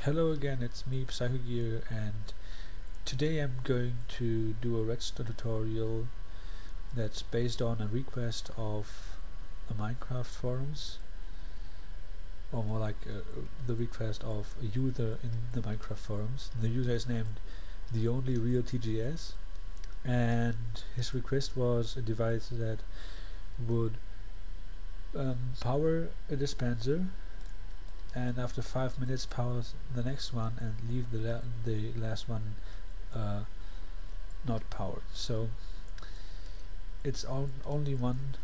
Hello again, it's me, PsychoGear, and today I'm going to do a Redstone tutorial that's based on a request of the Minecraft forums, or more like the request of a user in the Minecraft forums. The user is named The Only Real TGS, and his request was a device that would power a dispenser, and after 5 minutes powers the next one and leave the last one not powered. So it's only one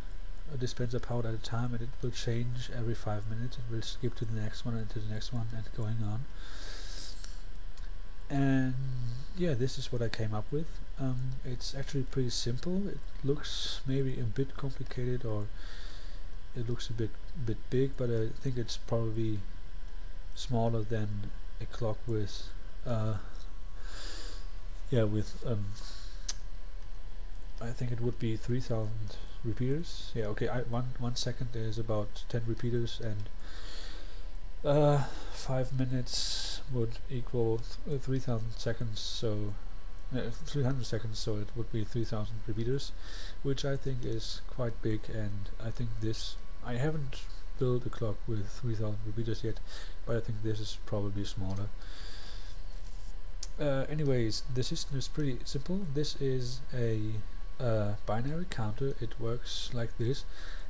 dispenser powered at a time, and it will change every 5 minutes. It will skip to the next one and to the next one and going on. And yeah, this is what I came up with. It's actually pretty simple. It looks maybe a bit complicated, or it looks a bit big, but I think it's probably smaller than a clock with I think it would be 3000 repeaters. Yeah, okay, 1 second is about 10 repeaters, and 5 minutes would equal 3000 seconds, so 300 seconds, so it would be 3000 repeaters, which I think is quite big. And I think I haven't built a clock with 3000 repeaters yet, but I think this is probably smaller. Anyways, the system is pretty simple. This is a binary counter. It works like this: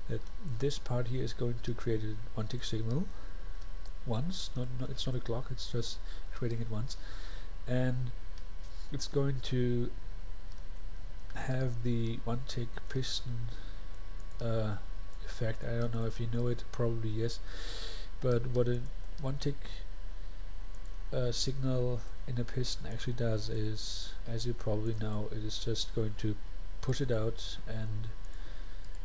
that this part here is going to create a 1-tick signal once. It's not a clock, it's just creating it once, and it's going to have the 1-tick piston effect. I don't know if you know it, probably yes, but what a 1-tick signal in a piston actually does is, as you probably know, it is just going to push it out and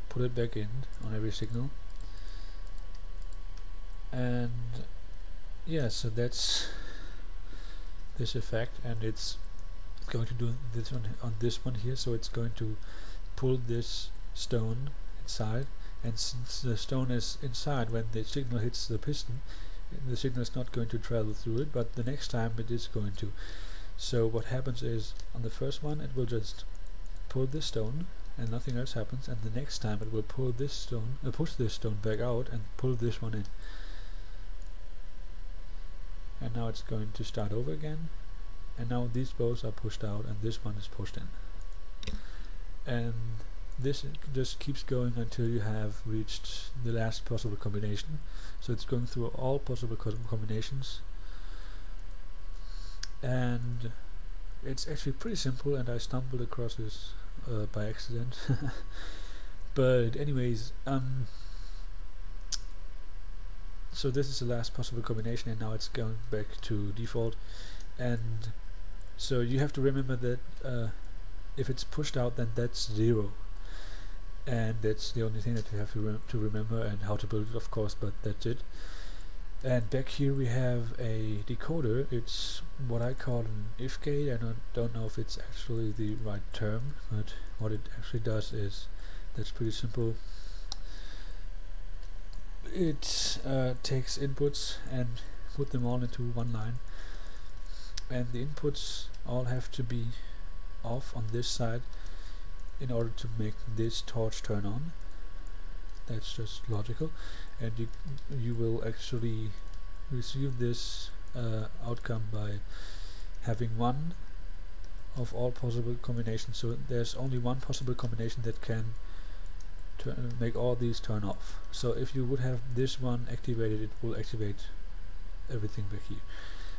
put it back in on every signal. And yeah, so that's this effect, and it's going to do this on this one here. So it's going to pull this stone inside, and since the stone is inside, when the signal hits the piston, the signal is not going to travel through it, but the next time it is going to. So what happens is, on the first one it will just pull this stone and nothing else happens, and the next time it will pull this stone, push this stone back out and pull this one in. And now it's going to start over again, and now these both are pushed out and this one is pushed in. And this just keeps going until you have reached the last possible combination. So it's going through all possible combinations, and it's actually pretty simple, and I stumbled across this by accident. But anyways, so this is the last possible combination, and now it's going back to default. And so you have to remember that if it's pushed out, then that's 0. And that's the only thing that you have to remember, and how to build it, of course, but that's it. And back here we have a decoder. It's what I call an if gate. I don't know if it's actually the right term, but what it actually does is, that's pretty simple. It takes inputs and put them all into one line, and the inputs all have to be off on this side in order to make this torch turn on. That's just logical, and you will actually receive this outcome by having one of all possible combinations. So there's only one possible combination that can make all these turn off. So if you would have this one activated, it will activate everything back here.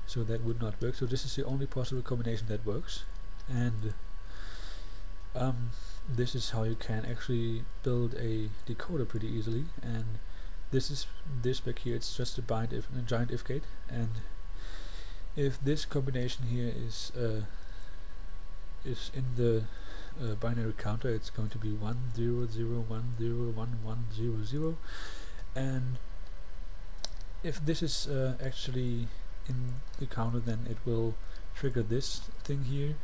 So that would not work. So this is the only possible combination that works, and this is how you can actually build a decoder pretty easily. And this back here, it's just a giant if gate, and if this combination here is in the binary counter, it's going to be 1 0 0 1 0 1 1 0 0, and if this is actually in the counter, then it will trigger this thing here.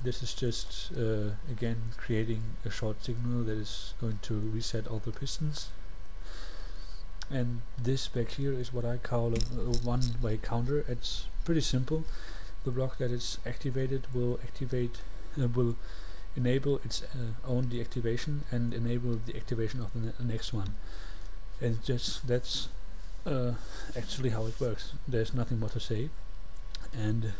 This is just again creating a short signal that is going to reset all the pistons. And this back here is what I call a one-way counter. It's pretty simple. The block that is activated will will enable its own deactivation and enable the activation of the next one. And that's actually how it works. There's nothing more to say. And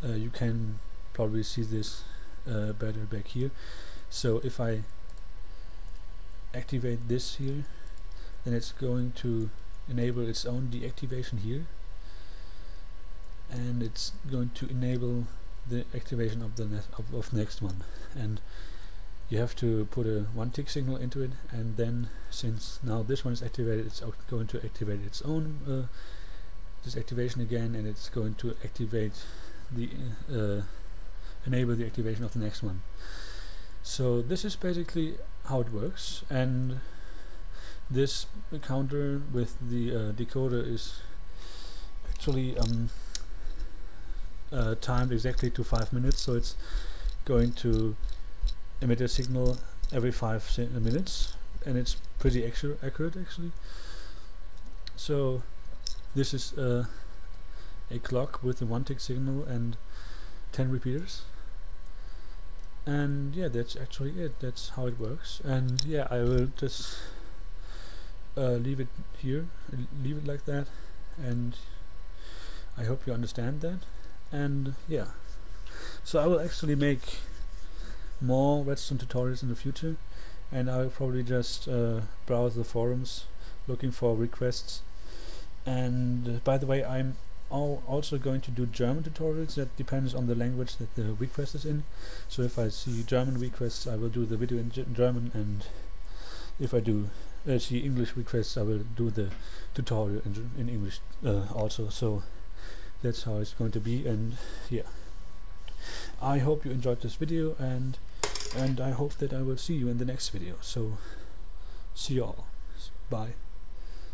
you can probably see this better back here. So if I activate this here, then it's going to enable its own deactivation here, and it's going to enable the activation of the next one. And you have to put a one tick signal into it, and then since now this one is activated, it's going to activate its own disactivation again, and it's going to activate the enable the activation of the next one. So this is basically how it works, and this counter with the decoder is actually timed exactly to 5 minutes, so it's going to emit a signal every 5 minutes, and it's pretty accurate actually. So this is a clock with a one tick signal and 10 repeaters, and yeah, that's actually it. That's how it works. And yeah, I will just leave it here, leave it like that, and I hope you understand that. And yeah, so I will actually make more Redstone tutorials in the future, and I will probably just browse the forums looking for requests. And by the way, I'm also going to do German tutorials. That depends on the language that the request is in. So if I see German requests, I will do the video in German, and if I do see English requests, I will do the tutorial in English also. So that's how it's going to be. And yeah, I hope you enjoyed this video, and I hope that I will see you in the next video. So see you all. Bye.